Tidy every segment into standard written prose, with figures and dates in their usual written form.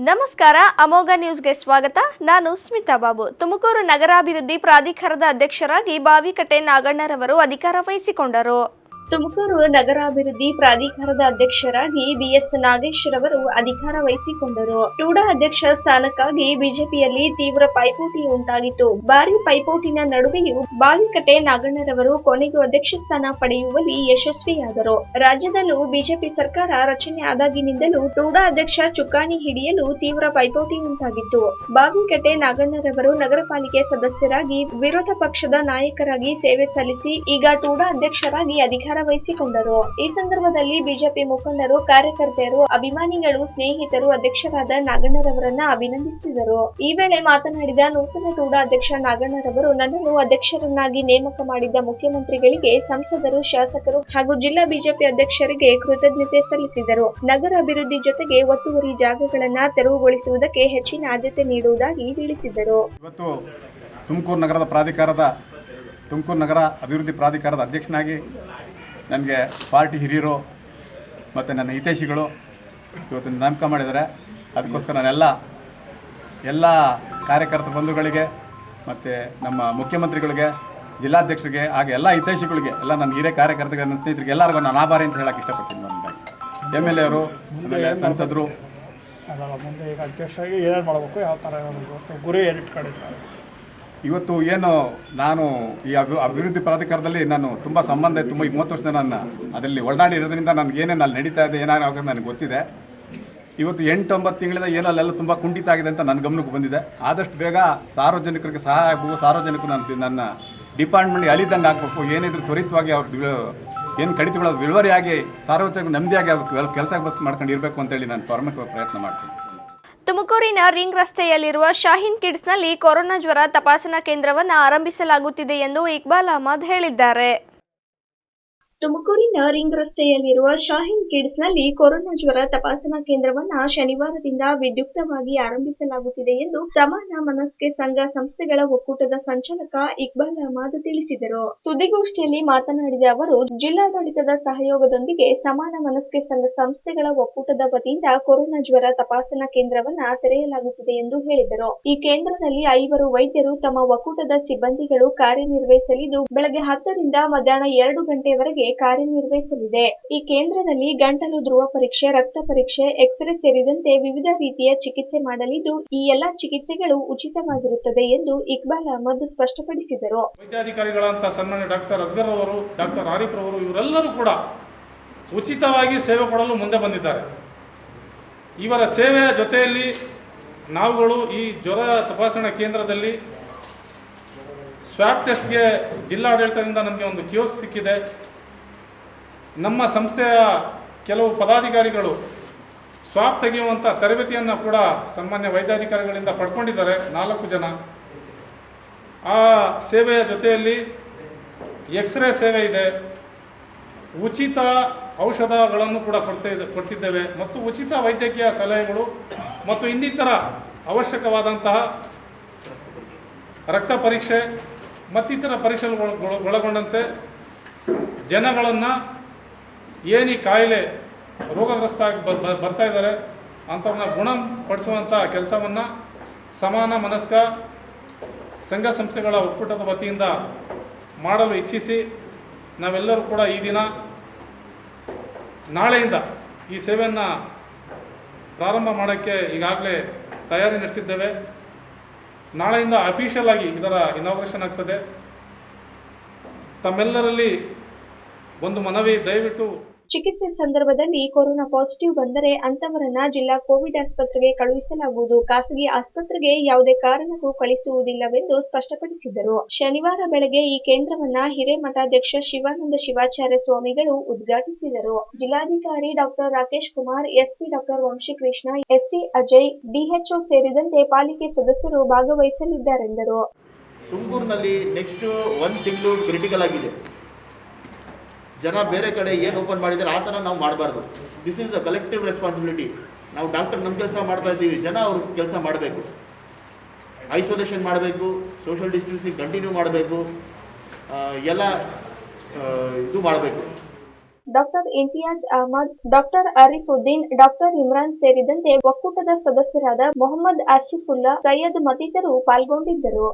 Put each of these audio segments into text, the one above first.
ನಮಸ್ಕಾರ ಅಮೋಘ ನ್ಯೂಸ್ಗೆ ಸ್ವಾಗತ. ನಾನು ಸ್ಮಿತಾ ಬಾಬು. ತುಮಕೂರು ನಗರಾಭಿವೃದ್ಧಿ ಪ್ರಾಧಿಕಾರದ ಅಧ್ಯಕ್ಷರಾಗಿ ಬಾವಿಕಟ್ಟೆ ನಾಗಣ್ಣರವರು ಅಧಿಕಾರ ವಹಿಸಿಕೊಂಡರು. ತುಮಕೂರು ನಗರಾಭಿವೃದ್ಧಿ ಪ್ರಾಧಿಕಾರದ ಅಧ್ಯಕ್ಷರಾಗಿ ಬಿಎಸ್ ನಾಗೇಶ್ ರವರು ಅಧಿಕಾರ ವಹಿಸಿಕೊಂಡರು. ಟೂಡಾ ಅಧ್ಯಕ್ಷ ಸ್ಥಾನಕ್ಕಾಗಿ ಬಿಜೆಪಿಯಲ್ಲಿ ತೀವ್ರ ಪೈಪೋಟಿ ಉಂಟಾಗಿತ್ತು. ಭಾರಿ ಪೈಪೋಟಿನ ನಡುವೆಯೂ ಬಾವಿಕಟ್ಟೆ ನಾಗಣ್ಣರವರು ಕೊನೆಗೂ ಅಧ್ಯಕ್ಷ ಸ್ಥಾನ ಪಡೆಯುವಲ್ಲಿ ಯಶಸ್ವಿಯಾದರು. ರಾಜ್ಯದಲ್ಲೂ ಬಿಜೆಪಿ ಸರ್ಕಾರ ರಚನೆ ಆದಾಗಿನಿಂದಲೂ ಟೂಡಾ ಅಧ್ಯಕ್ಷ ಚುಕ್ಕಾಣಿ ಹಿಡಿಯಲು ತೀವ್ರ ಪೈಪೋಟಿ ಉಂಟಾಗಿತ್ತು. ಬಾವಿಕಟ್ಟೆ ನಾಗಣ್ಣರವರು ನಗರ ಪಾಲಿಕೆ ಸದಸ್ಯರಾಗಿ ವಿರೋಧ ಪಕ್ಷದ ನಾಯಕರಾಗಿ ಸೇವೆ ಸಲ್ಲಿಸಿ ಈಗ ಟೂಡಾ ಅಧ್ಯಕ್ಷರಾಗಿ ಅಧಿಕಾರ ವಹಿಸಿಕೊಂಡರು. ಈ ಸಂದರ್ಭದಲ್ಲಿ ಬಿಜೆಪಿ ಮುಖಂಡರು, ಕಾರ್ಯಕರ್ತರು, ಅಭಿಮಾನಿಗಳು, ಸ್ನೇಹಿತರು ಅಧ್ಯಕ್ಷರಾದ ನಾಗಣ್ಣರವರನ್ನ ಅಭಿನಂದಿಸಿದರು. ಈ ವೇಳೆ ಮಾತನಾಡಿದ ನೂತನ ಟೂಡಾ ಅಧ್ಯಕ್ಷ ನಾಗಣ್ಣರವರು, ನನ್ನನ್ನು ಅಧ್ಯಕ್ಷರನ್ನಾಗಿ ನೇಮಕ ಮಾಡಿದ್ದ ಮುಖ್ಯಮಂತ್ರಿಗಳಿಗೆ, ಸಂಸದರು, ಶಾಸಕರು ಹಾಗೂ ಜಿಲ್ಲಾ ಬಿಜೆಪಿ ಅಧ್ಯಕ್ಷರಿಗೆ ಕೃತಜ್ಞತೆ ಸಲ್ಲಿಸಿದರು. ನಗರ ಅಭಿವೃದ್ಧಿ ಜೊತೆಗೆ ಒತ್ತುವರಿ ಜಾಗಗಳನ್ನು ತೆರವುಗೊಳಿಸುವುದಕ್ಕೆ ಹೆಚ್ಚಿನ ಆದ್ಯತೆ ನೀಡುವುದಾಗಿ ತಿಳಿಸಿದರು. ಇವತ್ತು ತುಮಕೂರು ನಗರ ಅಭಿವೃದ್ಧಿ ಪ್ರಾಧಿಕಾರದ ಅಧ್ಯಕ್ಷನಾಗಿ ನನಗೆ ಪಾರ್ಟಿ ಹಿರಿಯರು ಮತ್ತು ನನ್ನ ಹಿತೈಷಿಗಳು ಇವತ್ತು ನೇಮಕ ಮಾಡಿದ್ದಾರೆ. ಅದಕ್ಕೋಸ್ಕರ ನಾನೆಲ್ಲ ಕಾರ್ಯಕರ್ತ ಬಂಧುಗಳಿಗೆ ಮತ್ತು ನಮ್ಮ ಮುಖ್ಯಮಂತ್ರಿಗಳಿಗೆ, ಜಿಲ್ಲಾಧ್ಯಕ್ಷರಿಗೆ ಹಾಗೆ ಎಲ್ಲ ಹಿತೈಷಿಗಳಿಗೆ, ಎಲ್ಲ ನನ್ನ ಹಿರಿಯ ಕಾರ್ಯಕರ್ತರಿಗೆ, ನನ್ನ ಸ್ನೇಹಿತರಿಗೆ ಎಲ್ಲರಿಗೂ ನಾನು ಆಭಾರಿ ಅಂತ ಹೇಳಕ್ಕೆ ಇಷ್ಟಪಡ್ತೀನಿ. ನನ್ನ ಎಮ್ ಎಲ್ ಎರು, ಆಮೇಲೆ ಸಂಸದರು ಮುಂದೆ ಈಗ ಅಧ್ಯಕ್ಷರಾಗಿ ಏನೇನು ಮಾಡಬೇಕು, ಯಾವ ಥರ ಗುರಿ ಏನಿಟ್ಕೊಂಡಿದ್ದಾರೆ. ಇವತ್ತು ಏನು ನಾನು ಈ ಅಭಿವೃದ್ಧಿ ಪ್ರಾಧಿಕಾರದಲ್ಲಿ ನಾನು ತುಂಬ 30 ವರ್ಷದಿಂದ ನಾನು ಅದರಲ್ಲಿ ಒಳನಾಡಿ ಇರೋದ್ರಿಂದ ನನಗೆ ಏನೇನು ಅಲ್ಲಿ ನಡೀತಾ ಇದೆ, ಏನಾಗೋದು ನನಗೆ ಗೊತ್ತಿದೆ. ಇವತ್ತು 8-9 ತಿಂಗಳಿಂದ ಏನಲ್ಲೆಲ್ಲ ತುಂಬ ಕುಂಠಿತ ಆಗಿದೆ ಅಂತ ನನ್ನ ಗಮನಕ್ಕೆ ಬಂದಿದೆ. ಆದಷ್ಟು ಬೇಗ ಸಾರ್ವಜನಿಕರಿಗೆ ಸಹಾಯ ಆಗಬೇಕು, ಸಾರ್ವಜನಿಕರು ನನ್ನ ಡಿಪಾರ್ಟ್ಮೆಂಟ್ಗೆ ಅಲಿದಂಗೆ ಆಗಬೇಕು, ಏನಿದ್ರು ತ್ವರಿತವಾಗಿ ಅವ್ರದ್ದು ಏನು ಕಡಿತಗಳು ವಿಳುವರಿಯಾಗಿ ಸಾರ್ವಜನಿಕ ನೆಮ್ಮದಿಯಾಗಿ ಅವ್ರ ಕೆಲಸ ಮಾಡ್ಕೊಂಡು ಇರಬೇಕು ಅಂತೇಳಿ ನಾನು ಪ್ರಾರಂಭಿಕ ಪ್ರಯತ್ನ ಮಾಡ್ತೀನಿ. ತುಮಕೂರಿನ ರಿಂಗ್ ರಸ್ತೆಯಲ್ಲಿರುವ ಶಾಹೀನ್ ಕಿಡ್ಸ್ನಲ್ಲಿ ಕೊರೋನಾ ಜ್ವರ ತಪಾಸಣಾ ಕೇಂದ್ರವನ್ನು ಆರಂಭಿಸಲಾಗುತ್ತಿದೆ ಎಂದು ಇಕ್ಬಾಲ್ ಅಹಮದ್ ಹೇಳಿದ್ದಾರೆ. ತುಮಕೂರಿನ ರಿಂಗ್ ರಸ್ತೆಯಲ್ಲಿರುವ ಶಾಹೀನ್ ಕಿಡ್ಸ್ನಲ್ಲಿ ಕೊರೋನಾ ಜ್ವರ ತಪಾಸಣಾ ಕೇಂದ್ರವನ್ನ ಶನಿವಾರದಿಂದ ವಿದ್ಯುಕ್ತವಾಗಿ ಆರಂಭಿಸಲಾಗುತ್ತಿದೆ ಎಂದು ಸಮಾನ ಮನಸ್ಕೆ ಸಂಘ ಸಂಸ್ಥೆಗಳ ಒಕ್ಕೂಟದ ಸಂಚಾಲಕ ಇಕ್ಬಾಲ್ ಅಹಮದ್ ತಿಳಿಸಿದರು. ಸುದ್ದಿಗೋಷ್ಠಿಯಲ್ಲಿ ಮಾತನಾಡಿದ ಅವರು, ಜಿಲ್ಲಾಡಳಿತದ ಸಹಯೋಗದೊಂದಿಗೆ ಸಮಾನ ಮನಸ್ಕೆ ಸಂಘ ಸಂಸ್ಥೆಗಳ ಒಕ್ಕೂಟದ ವತಿಯಿಂದ ಕೊರೋನಾ ಜ್ವರ ತಪಾಸಣಾ ಕೇಂದ್ರವನ್ನ ತೆರೆಯಲಾಗುತ್ತಿದೆ ಎಂದು ಹೇಳಿದರು. ಈ ಕೇಂದ್ರದಲ್ಲಿ 5 ವೈದ್ಯರು ತಮ್ಮ ಒಕ್ಕೂಟದ ಸಿಬ್ಬಂದಿಗಳು ಕಾರ್ಯನಿರ್ವಹಿಸಲಿದ್ದು, ಬೆಳಗ್ಗೆ 10 ರಿಂದ ಮಧ್ಯಾಹ್ನ 2 ಗಂಟೆವರೆಗೆ ಕಾರ್ಯನಿರ್ವಹಿಸಲಿದೆ. ಈ ಕೇಂದ್ರದಲ್ಲಿ ಗಂಟಲು ಧ್ರುವ ಪರೀಕ್ಷೆ, ರಕ್ತ ಪರೀಕ್ಷೆ, ಎಕ್ಸ್ರೇ ಸೇರಿದಂತೆ ವಿವಿಧ ರೀತಿಯ ಚಿಕಿತ್ಸೆ ಮಾಡಲಿದ್ದು, ಈ ಎಲ್ಲಾ ಚಿಕಿತ್ಸೆಗಳು ಉಚಿತವಾಗಿರುತ್ತದೆ ಎಂದು ಇಕ್ಬಾಲ್ ಅಹಮದ್ ಸ್ಪಷ್ಟಪಡಿಸಿದರು. ವೈದ್ಯಾಧಿಕಾರಿಗಳಂತ ಸನ್ಮಾನ್ಯ ಡಾಕ್ಟರ್ ಅಸ್ಗರ್ ಅವರು, ಡಾಕ್ಟರ್ ಆರಿಫ್ ಅವರು, ಇವರೆಲ್ಲರೂ ಕೂಡ ಉಚಿತವಾಗಿ ಸೇವೆ ಕೊಡಲು ಮುಂದೆ ಬಂದಿದ್ದಾರೆ. ಇವರ ಸೇವೆಯ ಜೊತೆಯಲ್ಲಿ ನಾವುಗಳು ಈ ಜ್ವರ ತಪಾಸಣಾ ಕೇಂದ್ರದಲ್ಲಿ ಸ್ವ್ಯಾಬ್ ಟೆಸ್ಟ್ಗೆ ಜಿಲ್ಲಾಡಳಿತದಿಂದ ನಮಗೆ ಒಂದು ಕಿಯೋಸ್ಕ್ ಸಿಕ್ಕಿದೆ. ನಮ್ಮ ಸಂಸ್ಥೆಯ ಕೆಲವು ಪದಾಧಿಕಾರಿಗಳು ಸ್ವಾಬ್ ತೆಗೆಯುವಂಥ ತರಬೇತಿಯನ್ನು ಕೂಡ ಸಾಮಾನ್ಯ ವೈದ್ಯಾಧಿಕಾರಿಗಳಿಂದ ಪಡ್ಕೊಂಡಿದ್ದಾರೆ, 4 ಜನ. ಆ ಸೇವೆಯ ಜೊತೆಯಲ್ಲಿ ಎಕ್ಸ್ರೇ ಸೇವೆ ಇದೆ, ಉಚಿತ ಔಷಧಗಳನ್ನು ಕೂಡ ಕೊಡ್ತಿದ್ದೇವೆ ಮತ್ತು ಉಚಿತ ವೈದ್ಯಕೀಯ ಸಲಹೆಗಳು ಮತ್ತು ಇನ್ನಿತರ ಅವಶ್ಯಕವಾದಂತಹ ರಕ್ತ ಪರೀಕ್ಷೆ ಮತ್ತಿತರ ಪರೀಕ್ಷೆಗಳು ಒಳಗೊಂಡಂತೆ ಜನಗಳನ್ನು ಏನು ಕಾಯಿಲೆ ರೋಗಗ್ರಸ್ತ ಬರ್ತಾ ಇದ್ದಾರೆ ಅಂಥವ್ರನ್ನ ಗುಣಪಡಿಸುವಂಥ ಕೆಲಸವನ್ನು ಸಮಾನ ಮನಸ್ಕ ಸಂಘ ಸಂಸ್ಥೆಗಳ ಒಕ್ಕೂಟದ ವತಿಯಿಂದ ಮಾಡಲು ಇಚ್ಛಿಸಿ ನಾವೆಲ್ಲರೂ ಕೂಡ ಈ ದಿನ ನಾಳೆಯಿಂದ ಈ ಸೇವೆಯನ್ನು ಪ್ರಾರಂಭ ಮಾಡೋಕ್ಕೆ ಈಗಾಗಲೇ ತಯಾರಿ ನಡೆಸಿದ್ದೇವೆ. ನಾಳೆಯಿಂದ ಅಫಿಷಿಯಲ್ ಆಗಿ ಇದರ ಇನಾಗ್ರೇಷನ್ ಆಗ್ತದೆ. ತಮ್ಮೆಲ್ಲರಲ್ಲಿ ಒಂದು ಮನವಿ, ದಯವಿಟ್ಟು ಚಿಕಿತ್ಸೆ ಸಂದರ್ಭದಲ್ಲಿ ಕೊರೋನಾ ಪಾಸಿಟಿವ್ ಬಂದರೆ ಅಂತವರನ್ನ ಜಿಲ್ಲಾ ಕೋವಿಡ್ ಆಸ್ಪತ್ರೆಗೆ ಕಳುಹಿಸಲಾಗುವುದು. ಖಾಸಗಿ ಆಸ್ಪತ್ರೆಗೆ ಯಾವುದೇ ಕಾರಣಕ್ಕೂ ಕಳಿಸುವುದಿಲ್ಲವೆಂದು ಸ್ಪಷ್ಟಪಡಿಸಿದರು. ಶನಿವಾರ ಬೆಳಗ್ಗೆ ಈ ಕೇಂದ್ರವನ್ನ ಹಿರೇಮಠಾಧ್ಯಕ್ಷ ಶಿವಾನಂದ ಶಿವಾಚಾರ್ಯ ಸ್ವಾಮಿಗಳು ಉದ್ಘಾಟಿಸಿದರು. ಜಿಲ್ಲಾಧಿಕಾರಿ doctor Rakesh Kumar, SP doctor Vamshikrishna, SC Ajay, DHO ಸೇರಿದಂತೆ ಪಾಲಿಕೆ ಸದಸ್ಯರು ಭಾಗವಹಿಸಲಿದ್ದಾರೆಂದರು. ತುಮಕೂರಿನಲ್ಲಿ ನೆಕ್ಸ್ಟ್ 1 ತಿಂಗಳು ಕ್ರಿಟಿಕಲ್ ಆಗಿದೆ. ಜನ ಬೇರೆ ಕಡೆ ಏನು ಓಪನ್ ಮಾಡಿದ್ದಾರೆ ಆ ಥರ ನಾವು ಮಾಡಬಾರ್ದು. This is a collective responsibility. ನಾವು ಡಾಕ್ಟರ್ ನಮ್ಮ ಕೆಲಸ ಮಾಡ್ತಾ ಇದ್ದೀವಿ, ಜನ ಅವ್ರ ಕೆಲಸ ಮಾಡಬೇಕು. ಐಸೋಲೇಷನ್ ಮಾಡಬೇಕು, ಸೋಷಿಯಲ್ ಡಿಸ್ಟೆನ್ಸಿಂಗ್ ಕಂಟಿನ್ಯೂ ಮಾಡಬೇಕು, ಎಲ್ಲ ಇದು ಮಾಡಬೇಕು. Doctor Imtiyaz Ahmed, doctor Arifuddin, doctor Imran ಸೇರಿದಂತೆ ಒಕ್ಕೂಟದ ಸದಸ್ಯರಾದ ಮೊಹಮ್ಮದ್ ಆಸಿಫುಲ್ಲಾ, ಸೈಯದ್ ಮತ್ತಿತರರು ಪಾಲ್ಗೊಂಡಿದ್ದರು.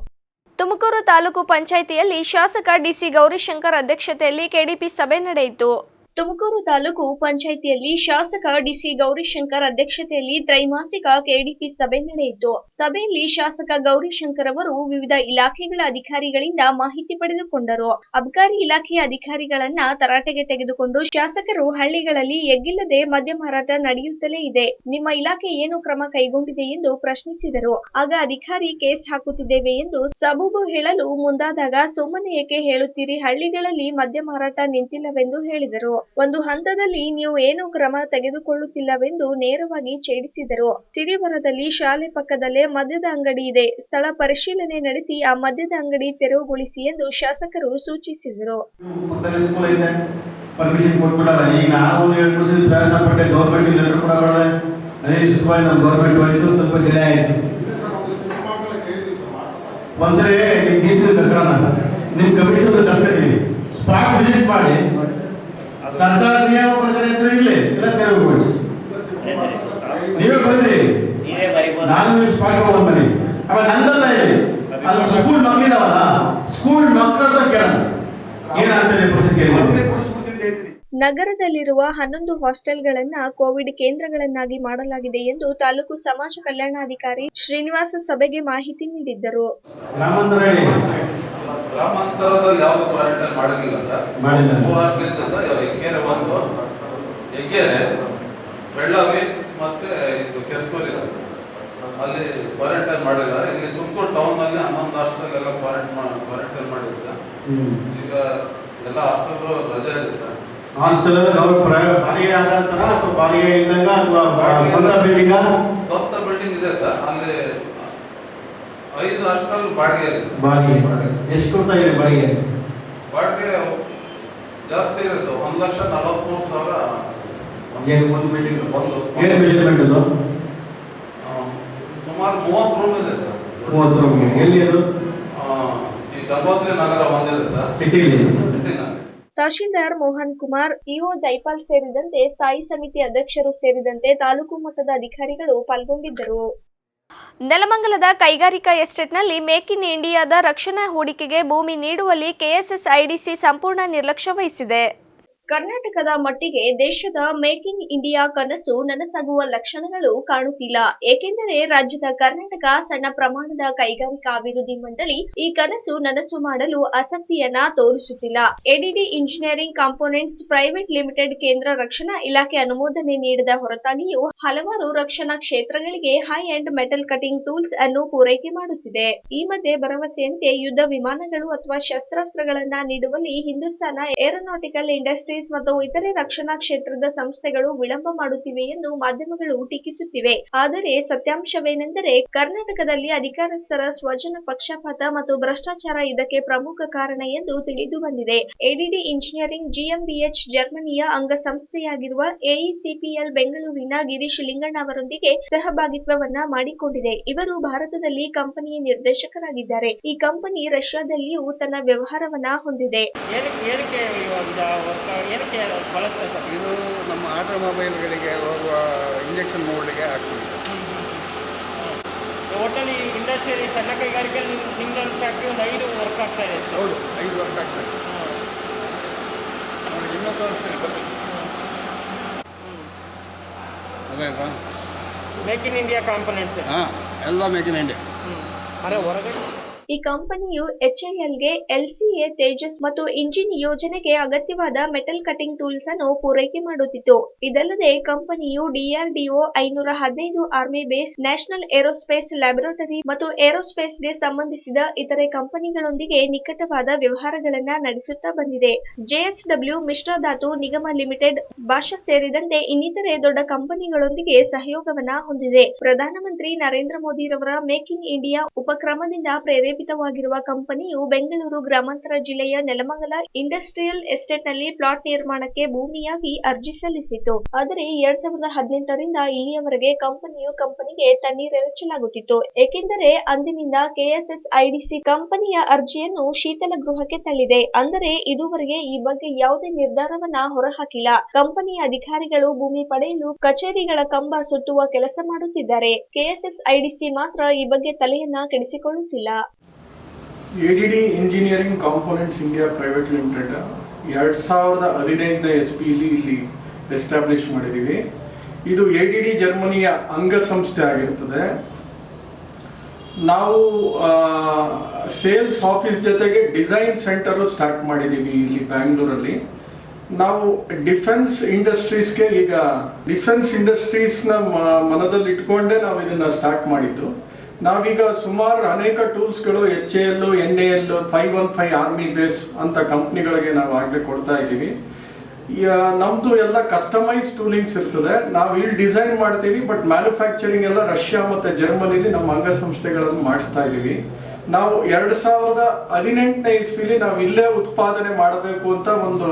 ತುಮಕೂರು ತಾಲೂಕು ಪಂಚಾಯಿತಿಯಲ್ಲಿ ಶಾಸಕ ಡಿಸಿ ಗೌರಿಶಂಕರ್ ಅಧ್ಯಕ್ಷತೆಯಲ್ಲಿ ಕೆಡಿಪಿ ಸಭೆ ನಡೆಯಿತು. ತುಮಕೂರು ತಾಲೂಕು ಪಂಚಾಯಿತಿಯಲ್ಲಿ ಶಾಸಕ ಡಿಸಿ ಗೌರಿಶಂಕರ್ ಅಧ್ಯಕ್ಷತೆಯಲ್ಲಿ ತ್ರೈಮಾಸಿಕ ಕೆಡಿಪಿ ಸಭೆ ನಡೆಯಿತು. ಸಭೆಯಲ್ಲಿ ಶಾಸಕ ಗೌರಿಶಂಕರ್ ಅವರು ವಿವಿಧ ಇಲಾಖೆಗಳ ಅಧಿಕಾರಿಗಳಿಂದ ಮಾಹಿತಿ ಪಡೆದುಕೊಂಡರು. ಅಬಕಾರಿ ಇಲಾಖೆಯ ಅಧಿಕಾರಿಗಳನ್ನ ತರಾಟೆಗೆ ತೆಗೆದುಕೊಂಡು ಶಾಸಕರು ಹಳ್ಳಿಗಳಲ್ಲಿ ಎಗ್ಗಿಲ್ಲದೆ ಮದ್ಯ ಮಾರಾಟ ನಡೆಯುತ್ತಲೇ ಇದೆ, ನಿಮ್ಮ ಇಲಾಖೆ ಏನು ಕ್ರಮ ಕೈಗೊಂಡಿದೆ ಎಂದು ಪ್ರಶ್ನಿಸಿದರು. ಆಗ ಅಧಿಕಾರಿ ಕೇಸ್ ಹಾಕುತ್ತಿದ್ದೇವೆ ಎಂದು ಸಬೂಬು ಹೇಳಲು ಮುಂದಾದಾಗ ಸುಮ್ಮನೆ ಏಕೆ ಹೇಳುತ್ತೀರಿ, ಹಳ್ಳಿಗಳಲ್ಲಿ ಮದ್ಯ ಮಾರಾಟ ನಿಂತಿಲ್ಲವೆಂದು ಹೇಳಿದರು. ಒಂದು ಹಂತದಲ್ಲಿ ನೀವು ಏನು ಕ್ರಮ ತೆಗೆದುಕೊಳ್ಳುತ್ತಿಲ್ಲವೆಂದು ನೇರವಾಗಿ ಛೇಡಿಸಿದರು. ಸಿರಿವರದಲ್ಲಿ ಶಾಲೆ ಪಕ್ಕದಲ್ಲೇ ಮದ್ಯದ ಅಂಗಡಿ ಇದೆ, ಸ್ಥಳ ಪರಿಶೀಲನೆ ನಡೆಸಿ ಆ ಮದ್ಯದ ಅಂಗಡಿ ತೆರವುಗೊಳಿಸಿ ಎಂದು ಶಾಸಕರು ಸೂಚಿಸಿದರು. ಪರ್ಮಿಷನ್ ಕೊಟ್ಬಿಟ್ಟಾರೆ. ಈಗ ನಾವು 2 ವರ್ಷದಿಂದ ಪ್ರಯತ್ನ ಪಟ್ಟೆ, ಗೌರ್ಮೆಂಟ್ ಲೆಟರ್ ಕೂಡ ಬರದೆ ಅದೇ ಇಷ್ಟು ನಮ್ಮ ಗೌರ್ಮೆಂಟ್ ಹೋಯ್ತು, ಸ್ವಲ್ಪ ಡಿಲೇ ಆಯಿತು. ಒಂದ್ಸರಿ ನಿಮ್ಮ ಡಿಸ್ಟ್ರಿಕ್ಟ್ ಕರ್ಕೊಂಡು ನಿಮ್ಮ ಕಮಿಷನರ್ ಕರ್ಸ್ಕೊತೀವಿ, ಸ್ಪಾಟ್ ವಿಸಿಟ್ ಮಾಡಿ ಸರ್ಕಾರ ನಿಯಮ ಪ್ರಕಾರ ಇರಲಿ ಇಲ್ಲ ತೆರವುಗೊಳಿಸಿ. ನೀವೇ ಬರೀರಿ, ನಾನು ಸ್ಪಾಟ್ ಹೋಗೋದು ಬನ್ನಿ. ಆಮೇಲೆ ನಂದಲ್ಲ ಹೇಳಿ, ಅಲ್ಲಿ ಸ್ಕೂಲ್ ಮಕ್ಕಳಿದಾವಲ್ಲ, ಸ್ಕೂಲ್ ಮಕ್ಕಳ ಹತ್ರ ಕೇಳೋಣ ಏನಾಗ್ತದೆ ಪರಿಸ್ಥಿತಿ. ನಗರದಲ್ಲಿರುವ 11 ಹಾಸ್ಟೆಲ್ಗಳನ್ನ ಕೋವಿಡ್ ಕೇಂದ್ರಗಳನ್ನಾಗಿ ಮಾಡಲಾಗಿದೆ ಎಂದು ತಾಲೂಕು ಸಮಾಜ ಕಲ್ಯಾಣಾಧಿಕಾರಿ ಶ್ರೀನಿವಾಸ ಸಭೆಗೆ ಮಾಹಿತಿ ನೀಡಿದ್ದರು. ಗ್ರಾಮಾಂತರದಲ್ಲಿ ಯಾವುದು ಕ್ವಾರಂಟೈನ್ ಮಾಡಿರಲಿಲ್ಲ ಸರ್. 3 ಹಾಸ್ಟೆಲಿಂದ ಸರ್, ಹೆಗ್ಗೆರೆ ಒಂದು, ಹೆಗ್ಗೆರೆ, ಬೆಳ್ಳಾವಿ ಮತ್ತೆ ಇದು ಕೆಸ್ಕೂರಿ ಸರ್, ಅಲ್ಲಿ ಕ್ವಾರಂಟೈನ್ ಮಾಡಿಲ್ಲ. ಇಲ್ಲಿ ತುಮಕೂರು ಟೌನ್ ನಲ್ಲಿ 11 ಹಾಸ್ಟೆಲ್ ಎಲ್ಲ ಕ್ವಾರಂಟೈನ್ ಮಾಡಿದೆ ಸರ್. ಈಗ ಎಲ್ಲ ಹಾಸ್ಟೆಲ್ ರಜೆ ಇದೆ ಸರ್. ಹಾಸ್ಟೆಲ್ ಬಾಡಿಗೆ ಆಧಾರ ಅಥವಾ ಬಾಡಿಗೆ ಇದ್ದಂಗ ಅಥವಾ ಸ್ವಂತ ಬಿಲ್ಡಿಂಗ್ ಇದೆ ಸರ್. ಅಲ್ಲಿ 5 ಹಾಸ್ಟೆಲ್ ಬಾಡಿಗೆ ಇದೆ ಸರ್. ಬಾಡಿಗೆ ಎಷ್ಟು ಕೊಡ್ತಾ ಇದೆ ಬಾಡಿಗೆ? ಬಾಡಿಗೆ ಜಾಸ್ತಿ ಇದೆ ಸರ್, 1,43,000. ಒಂದು ಬಿಲ್ಡಿಂಗ್ ಏನು ಮೆಜರ್ಮೆಂಟ್ ಅದು? ಸುಮಾರು 30 ರೂಮ್ ಇದೆ ಸರ್. 30 ರೂಮ್. ಎಲ್ಲಿ ಅದು? ಈ ಗಂಗೋತ್ರಿ ನಗರ ಒಂದಿದೆ ಸರ್, ಸಿಟಿನಲ್ಲಿ. ತಹಶೀಲ್ದಾರ್ ಮೋಹನ್ ಕುಮಾರ್, ಇಒ ಜೈಪಾಲ್ ಸೇರಿದಂತೆ ಸ್ಥಾಯಿ ಸಮಿತಿ ಅಧ್ಯಕ್ಷರು ಸೇರಿದಂತೆ ತಾಲೂಕು ಮಟ್ಟದ ಅಧಿಕಾರಿಗಳು ಪಾಲ್ಗೊಂಡಿದ್ದರು. ನೆಲಮಂಗಲದ ಕೈಗಾರಿಕಾ ಎಸ್ಟೇಟ್ನಲ್ಲಿ ಮೇಕ್ ಇನ್ ಇಂಡಿಯಾದ ರಕ್ಷಣಾ ಹೂಡಿಕೆಗೆ ಭೂಮಿ ನೀಡುವಲ್ಲಿ ಕೆಎಸ್ಎಸ್ಐಡಿಸಿ ಸಂಪೂರ್ಣ ನಿರ್ಲಕ್ಷ್ಯ ವಹಿಸಿದೆ. ಕರ್ನಾಟಕದ ಮಟ್ಟಿಗೆ ದೇಶದ ಮೇಕ್ ಇನ್ ಇಂಡಿಯಾ ಕನಸು ನನಸಾಗುವ ಲಕ್ಷಣಗಳು ಕಾಣುತ್ತಿಲ್ಲ. ಏಕೆಂದರೆ ರಾಜ್ಯದ ಕರ್ನಾಟಕ ಸಣ್ಣ ಪ್ರಮಾಣದ ಕೈಗಾರಿಕಾ ಅಭಿವೃದ್ಧಿ ಮಂಡಳಿ ಈ ಕನಸು ನನಸು ಮಾಡಲು ಆಸಕ್ತಿಯನ್ನ ತೋರಿಸುತ್ತಿಲ್ಲ. ADD engineering components private limited ಕೇಂದ್ರ ರಕ್ಷಣಾ ಇಲಾಖೆ ಅನುಮೋದನೆ ನೀಡದ ಹೊರತಾಗಿಯೂ ಹಲವಾರು ರಕ್ಷಣಾ ಕ್ಷೇತ್ರಗಳಿಗೆ high end metal cutting tools ಅನ್ನು ಪೂರೈಕೆ ಮಾಡುತ್ತಿದೆ. ಈ ಮಧ್ಯೆ ಭರವಸೆಯಂತೆ ಯುದ್ಧ ವಿಮಾನಗಳು ಅಥವಾ ಶಸ್ತ್ರಾಸ್ತ್ರಗಳನ್ನ ನೀಡುವಲ್ಲಿ ಹಿಂದೂಸ್ತಾನ ಏರೋನಾಟಿಕಲ್ ಇಂಡಸ್ಟ್ರೀಸ್ ಮತ್ತು ಇತರೆ ರಕ್ಷಣಾ ಕ್ಷೇತ್ರದ ಸಂಸ್ಥೆಗಳು ವಿಳಂಬ ಮಾಡುತ್ತಿವೆ ಎಂದು ಮಾಧ್ಯಮಗಳು ಟೀಕಿಸುತ್ತಿವೆ. ಆದರೆ ಸತ್ಯಾಂಶವೇನೆಂದರೆ ಕರ್ನಾಟಕದಲ್ಲಿ ಅಧಿಕಾರಸ್ಥರ ಸ್ವಜನ ಪಕ್ಷಪಾತ ಮತ್ತು ಭ್ರಷ್ಟಾಚಾರ ಇದಕ್ಕೆ ಪ್ರಮುಖ ಕಾರಣ ಎಂದು ತಿಳಿದು ಬಂದಿದೆ. ಎಡಿಡಿ ಇಂಜಿನಿಯರಿಂಗ್ ಜಿಎಂಬಿಎಚ್ ಜರ್ಮನಿಯ ಅಂಗಸಂಸ್ಥೆಯಾಗಿರುವ ಎಇಸಿಪಿಎಲ್ ಬೆಂಗಳೂರಿನ ಗಿರೀಶ್ ಲಿಂಗಣ್ಣ ಅವರೊಂದಿಗೆ ಸಹಭಾಗಿತ್ವವನ್ನ ಮಾಡಿಕೊಂಡಿದೆ. ಇವರು ಭಾರತದಲ್ಲಿ ಕಂಪನಿಯ ನಿರ್ದೇಶಕರಾಗಿದ್ದಾರೆ. ಈ ಕಂಪನಿ ರಷ್ಯಾದಲ್ಲಿಯೂ ತನ್ನ ವ್ಯವಹಾರವನ್ನ ಹೊಂದಿದೆ. ಇದು ನಮ್ಮ ಆಟೋಮೊಬೈಲ್ಗಳಿಗೆ ಹೋಗುವ ಇಂಜೆಕ್ಷನ್ ಮೋಲ್ಡ್ಗೆ ಆಗ್ತದೆ. ಟೋಟಲಿ ಇಂಡಸ್ಟ್ರಿಯಲ್ ಸಣ್ಣ ಕೈಗಾರಿಕೆ ಸಿಂಗಲ್ ಫ್ಯಾಕ್ಟ್ರಿ ಒಂದು 5 ವರ್ಕ್ ಆಗ್ತಾ ಇದೆ. ಹೌದು, 5 ವರ್ಕ್ ಆಗ್ತದೆ. ನೋಡಿ ಇನ್ನೂ ತೋರಿಸ್ತೀನಿ ಬನ್ನಿ. ಅದೇನಾ ಮೇಕ್ ಇನ್ ಇಂಡಿಯಾ ಕಾಂಪೊನೆಂಟ್ಸ್? ಹಾಂ, ಎಲ್ಲ ಮೇಕ್ ಇನ್ ಇಂಡಿಯಾ. ಅರೆ ಹೊರಗಡೆ ಈ ಕಂಪನಿಯು ಎಚ್ಎಎಲ್ಗೆ ಎಲ್ಸಿಎ ತೇಜಸ್ ಮತ್ತು ಇಂಜಿನ್ ಯೋಜನೆಗೆ ಅಗತ್ಯವಾದ ಮೆಟಲ್ ಕಟಿಂಗ್ ಟೂಲ್ಸ್ ಅನ್ನು ಪೂರೈಕೆ ಮಾಡುತ್ತಿತ್ತು. ಇದಲ್ಲದೆ ಕಂಪನಿಯು DRDO 515 army base, national aerospace laboratory ಮತ್ತು ಏರೋಸ್ಪೇಸ್ಗೆ ಸಂಬಂಧಿಸಿದ ಇತರೆ ಕಂಪನಿಗಳೊಂದಿಗೆ ನಿಕಟವಾದ ವ್ಯವಹಾರಗಳನ್ನ ನಡೆಸುತ್ತಾ ಬಂದಿದೆ. ಜೆಎಸ್ಡಬ್ಲ್ಯೂ ಮಿಶ್ರಧಾತು ನಿಗಮ ಲಿಮಿಟೆಡ್, ಭಾಷಾ ಸೇರಿದಂತೆ ಇನ್ನಿತರೆ ದೊಡ್ಡ ಕಂಪನಿಗಳೊಂದಿಗೆ ಸಹಯೋಗವನ್ನ ಹೊಂದಿದೆ. ಪ್ರಧಾನಮಂತ್ರಿ ನರೇಂದ್ರ ಮೋದಿ ರವರ ಮೇಕ್ ಇನ್ ಇಂಡಿಯಾ ಉಪಕ್ರಮದಿಂದ ಪ್ರೇರೇಪಿತ ಸ್ಥಾಪಿತವಾಗಿರುವ ಕಂಪನಿಯು ಬೆಂಗಳೂರು ಗ್ರಾಮಾಂತರ ಜಿಲ್ಲೆಯ ನೆಲಮಂಗಲ ಇಂಡಸ್ಟ್ರಿಯಲ್ ಎಸ್ಟೇಟ್ನಲ್ಲಿ ಪ್ಲಾಟ್ ನಿರ್ಮಾಣಕ್ಕೆ ಭೂಮಿಯಾಗಿ ಅರ್ಜಿ ಸಲ್ಲಿಸಿತು. ಆದರೆ 2018ರಿಂದ ಇಲ್ಲಿಯವರೆಗೆ ಕಂಪನಿಗೆ ತಣ್ಣೀರೆರಚಲಾಗುತ್ತಿತ್ತು. ಏಕೆಂದರೆ ಅಂದಿನಿಂದ ಕೆಎಸ್ಎಸ್ಐಡಿಸಿ ಕಂಪನಿಯ ಅರ್ಜಿಯನ್ನು ಶೀತಲ ಗೃಹಕ್ಕೆ ತಳ್ಳಿದೆ. ಅಂದರೆ ಇದುವರೆಗೆ ಈ ಬಗ್ಗೆ ಯಾವುದೇ ನಿರ್ಧಾರವನ್ನ ಹೊರಹಾಕಿಲ್ಲ. ಕಂಪನಿಯ ಅಧಿಕಾರಿಗಳು ಭೂಮಿ ಪಡೆಯಲು ಕಚೇರಿಗಳ ಕಂಬ ಸುತ್ತುವ ಕೆಲಸ ಮಾಡುತ್ತಿದ್ದಾರೆ. ಕೆಎಸ್ಎಸ್ಐಡಿಸಿ ಮಾತ್ರ ಈ ಬಗ್ಗೆ ತಲೆಯನ್ನ ಕೆಡಿಸಿಕೊಳ್ಳುತ್ತಿಲ್ಲ. ADD engineering components India private limited 2015 SPಲಿ ಇಲ್ಲಿ ಎಸ್ಟಾಬ್ಲಿಷ್ ಮಾಡಿದ್ದೀವಿ. ಇದು ADD ಜರ್ಮನಿಯ ಅಂಗಸಂಸ್ಥೆ ಆಗಿರ್ತದೆ. ನಾವು ಸೇಲ್ಸ್ ಆಫೀಸ್ ಜೊತೆಗೆ ಡಿಸೈನ್ ಸೆಂಟರು ಸ್ಟಾರ್ಟ್ ಮಾಡಿದ್ದೀವಿ ಇಲ್ಲಿ ಬ್ಯಾಂಗ್ಳೂರಲ್ಲಿ. ನಾವು ಡಿಫೆನ್ಸ್ ಇಂಡಸ್ಟ್ರೀಸ್ಗೆ ಈಗ ಡಿಫೆನ್ಸ್ ಇಂಡಸ್ಟ್ರೀಸ್ನ ಮನದಲ್ಲಿ ಇಟ್ಕೊಂಡೇ ನಾವು ಇದನ್ನು ಸ್ಟಾರ್ಟ್ ಮಾಡಿದ್ದು. ನಾವೀಗ ಸುಮಾರು ಅನೇಕ ಟೂಲ್ಸ್ಗಳು HAL, NAL, 515 ಆರ್ಮಿ ಬೇಸ್ ಅಂತ ಕಂಪ್ನಿಗಳಿಗೆ ನಾವು ಆಗಲೇ ಕೊಡ್ತಾ ಇದ್ದೀವಿ. ನಮ್ಮದು ಎಲ್ಲ ಕಸ್ಟಮೈಸ್ ಟೂಲಿಂಗ್ಸ್ ಇರ್ತದೆ. ನಾವು ಇಲ್ಲಿ ಡಿಸೈನ್ ಮಾಡ್ತೀವಿ, ಬಟ್ ಮ್ಯಾನುಫ್ಯಾಕ್ಚರಿಂಗ್ ಎಲ್ಲ ರಷ್ಯಾ ಮತ್ತು ಜರ್ಮನಿಲಿ ನಮ್ಮ ಅಂಗಸಂಸ್ಥೆಗಳನ್ನು ಮಾಡಿಸ್ತಾ ಇದ್ದೀವಿ. ನಾವು 2018ನೇ ಇಸ್ವಿಲಿ ನಾವು ಇಲ್ಲೇ ಉತ್ಪಾದನೆ ಮಾಡಬೇಕು ಅಂತ ಒಂದು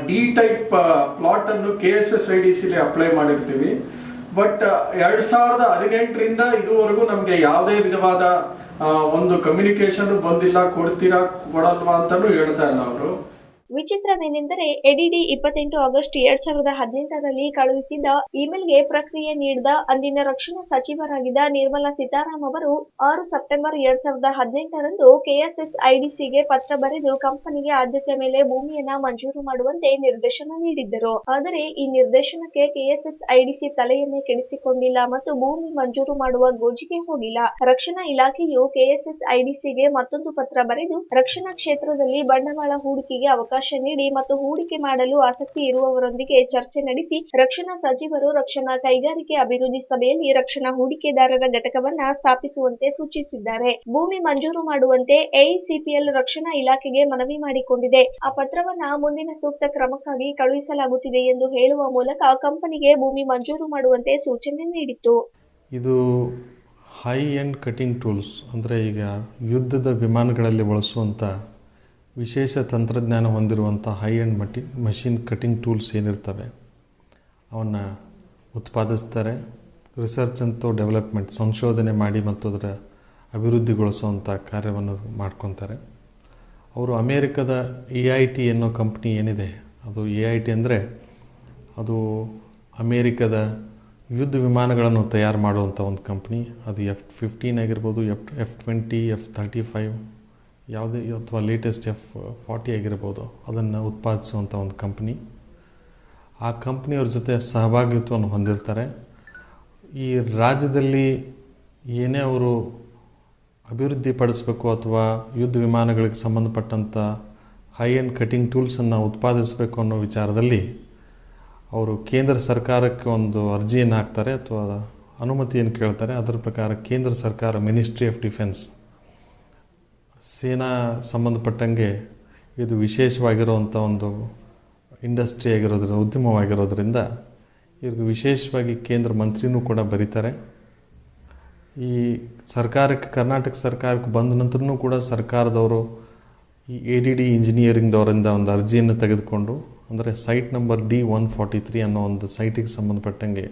D ಟೈಪ್ ಪ್ಲಾಟನ್ನು KSSIDCಲಿ ಅಪ್ಲೈ ಮಾಡಿರ್ತೀವಿ. ಬಟ್ 2018ರಿಂದ ಇದುವರೆಗೂ ನಮಗೆ ಯಾವುದೇ ವಿಧವಾದ ಒಂದು ಕಮ್ಯುನಿಕೇಶನ್ ಬಂದಿಲ್ಲ. ಕೊಡ್ತೀರಾ ಕೊಡಲ್ವಾ ಅಂತಲೂ ಹೇಳ್ತಾ ಇಲ್ಲ ಅವರು. ವಿಚಿತ್ರವೇನೆಂದರೆ ADD 28 ಆಗಸ್ಟ್ 2018ರಲ್ಲಿ ಕಳುಹಿಸಿದ ಇಮೇಲ್ಗೆ ಪ್ರಕ್ರಿಯೆ ನೀಡಿದ ಅಂದಿನ ರಕ್ಷಣಾ ಸಚಿವರಾಗಿದ್ದ ನಿರ್ಮಲಾ ಸೀತಾರಾಮನ್ ಅವರು 6 ಸೆಪ್ಟೆಂಬರ್ 2018ರಂದು ಕೆಎಸ್ಎಸ್ಐಡಿಸಿಗೆ ಪತ್ರ ಬರೆದು ಕಂಪನಿಗೆ ಆದ್ಯತೆ ಮೇಲೆ ಭೂಮಿಯನ್ನ ಮಂಜೂರು ಮಾಡುವಂತೆ ನಿರ್ದೇಶನ ನೀಡಿದ್ದರು. ಆದರೆ ಈ ನಿರ್ದೇಶನಕ್ಕೆ ಕೆಎಸ್ಎಸ್ಐಡಿಸಿ ತಲೆಯನ್ನೇ ಕೆಡಿಸಿಕೊಂಡಿಲ್ಲ ಮತ್ತು ಭೂಮಿ ಮಂಜೂರು ಮಾಡುವ ಗೋಜಿಗೆ ಹೋಗಿಲ್ಲ. ರಕ್ಷಣಾ ಇಲಾಖೆಯು ಕೆಎಸ್ಎಸ್ಐಡಿಸಿಗೆ ಮತ್ತೊಂದು ಪತ್ರ ಬರೆದು ರಕ್ಷಣಾ ಕ್ಷೇತ್ರದಲ್ಲಿ ಬಂಡವಾಳ ಹೂಡಿಕೆಗೆ ಅವಕಾಶ ನೀಡಿ ಮತ್ತು ಹೂಡಿಕೆ ಮಾಡಲು ಆಸಕ್ತಿ ಇರುವವರೊಂದಿಗೆ ಚರ್ಚೆ ನಡೆಸಿ ರಕ್ಷಣಾ ಸಚಿವರು ರಕ್ಷಣಾ ಕೈಗಾರಿಕೆ ಅಭಿವೃದ್ಧಿ ಸಭೆಯಲ್ಲಿ ರಕ್ಷಣಾ ಹೂಡಿಕೆದಾರರ ಘಟಕವನ್ನ ಸ್ಥಾಪಿಸುವಂತೆ ಸೂಚಿಸಿದ್ದಾರೆ. ಭೂಮಿ ಮಂಜೂರು ಮಾಡುವಂತೆ AECPL ರಕ್ಷಣಾ ಇಲಾಖೆಗೆ ಮನವಿ ಮಾಡಿಕೊಂಡಿದೆ. ಆ ಪತ್ರವನ್ನ ಮುಂದಿನ ಸೂಕ್ತ ಕ್ರಮಕ್ಕಾಗಿ ಕಳುಹಿಸಲಾಗುತ್ತಿದೆ ಎಂದು ಹೇಳುವ ಮೂಲಕ ಕಂಪನಿಗೆ ಭೂಮಿ ಮಂಜೂರು ಮಾಡುವಂತೆ ಸೂಚನೆ ನೀಡಿತ್ತು. ಇದು ಹೈ ಎಂಡ್ ಕಟಿಂಗ್ ಟೂಲ್ಸ್, ಅಂದರೆ ಈಗ ಯುದ್ಧದ ವಿಮಾನಗಳಲ್ಲಿ ಬಳಸುವಂಥ ವಿಶೇಷ ತಂತ್ರಜ್ಞಾನ ಹೊಂದಿರುವಂಥ high end machine cutting tools ಏನಿರ್ತವೆ ಅವನ್ನು ಉತ್ಪಾದಿಸ್ತಾರೆ. ರಿಸರ್ಚ್ ಮತ್ತು ಡೆವಲಪ್ಮೆಂಟ್, ಸಂಶೋಧನೆ ಮಾಡಿ ಮತ್ತು ಅದರ ಅಭಿವೃದ್ಧಿಗೊಳಿಸುವಂಥ ಕಾರ್ಯವನ್ನು ಮಾಡ್ಕೊತಾರೆ. ಅವರು ಅಮೇರಿಕದ EIT ಅನ್ನೋ ಕಂಪ್ನಿ ಏನಿದೆ, ಅದು EIT ಅಂದರೆ ಅದು ಅಮೇರಿಕದ ಯುದ್ಧ ವಿಮಾನಗಳನ್ನು ತಯಾರು ಮಾಡುವಂಥ ಒಂದು ಕಂಪ್ನಿ. ಅದು F-15 ಆಗಿರ್ಬೋದು, F-20, F-35 ಯಾವುದೇ ಅಥವಾ ಲೇಟೆಸ್ಟ್ F-40 ಆಗಿರ್ಬೋದು, ಅದನ್ನು ಉತ್ಪಾದಿಸುವಂಥ ಒಂದು ಕಂಪ್ನಿ. ಆ ಕಂಪ್ನಿಯವ್ರ ಜೊತೆ ಸಹಭಾಗಿತ್ವವನ್ನು ಹೊಂದಿರ್ತಾರೆ. ಈ ರಾಜ್ಯದಲ್ಲಿ ಏನೇ ಅವರು ಅಭಿವೃದ್ಧಿ ಪಡಿಸಬೇಕು ಅಥವಾ ಯುದ್ಧ ವಿಮಾನಗಳಿಗೆ ಸಂಬಂಧಪಟ್ಟಂಥ ಹೈ ಎಂಡ್ ಕಟಿಂಗ್ ಟೂಲ್ಸನ್ನು ಉತ್ಪಾದಿಸಬೇಕು ಅನ್ನೋ ವಿಚಾರದಲ್ಲಿ ಅವರು ಕೇಂದ್ರ ಸರ್ಕಾರಕ್ಕೆ ಒಂದು ಅರ್ಜಿಯನ್ನು ಹಾಕ್ತಾರೆ ಅಥವಾ ಅನುಮತಿಯನ್ನು ಕೇಳ್ತಾರೆ. ಅದರ ಪ್ರಕಾರ ಕೇಂದ್ರ ಸರ್ಕಾರ ಮಿನಿಸ್ಟ್ರಿ ಆಫ್ ಡಿಫೆನ್ಸ್, ಸೇನಾ ಸಂಬಂಧಪಟ್ಟಂಗೆ ಇದು ವಿಶೇಷವಾಗಿರುವಂಥ ಒಂದು ಇಂಡಸ್ಟ್ರಿ ಆಗಿರೋದ್ರಿಂದ, ಉದ್ಯಮವಾಗಿರೋದ್ರಿಂದ ಇವ್ರಿಗೆ ವಿಶೇಷವಾಗಿ ಕೇಂದ್ರ ಮಂತ್ರಿನೂ ಕೂಡ ಬರೀತಾರೆ. ಈ ಸರ್ಕಾರಕ್ಕೆ, ಕರ್ನಾಟಕ ಸರ್ಕಾರಕ್ಕೆ ಬಂದ ನಂತರನೂ ಕೂಡ ಸರ್ಕಾರದವರು ಈ ADD ಇಂಜಿನಿಯರಿಂಗ್ದವರಿಂದ ಒಂದು ಅರ್ಜಿಯನ್ನು ತೆಗೆದುಕೊಂಡು, ಅಂದರೆ ಸೈಟ್ ನಂಬರ್ D-143 ಅನ್ನೋ ಒಂದು ಸೈಟಿಗೆ ಸಂಬಂಧಪಟ್ಟಂಗೆ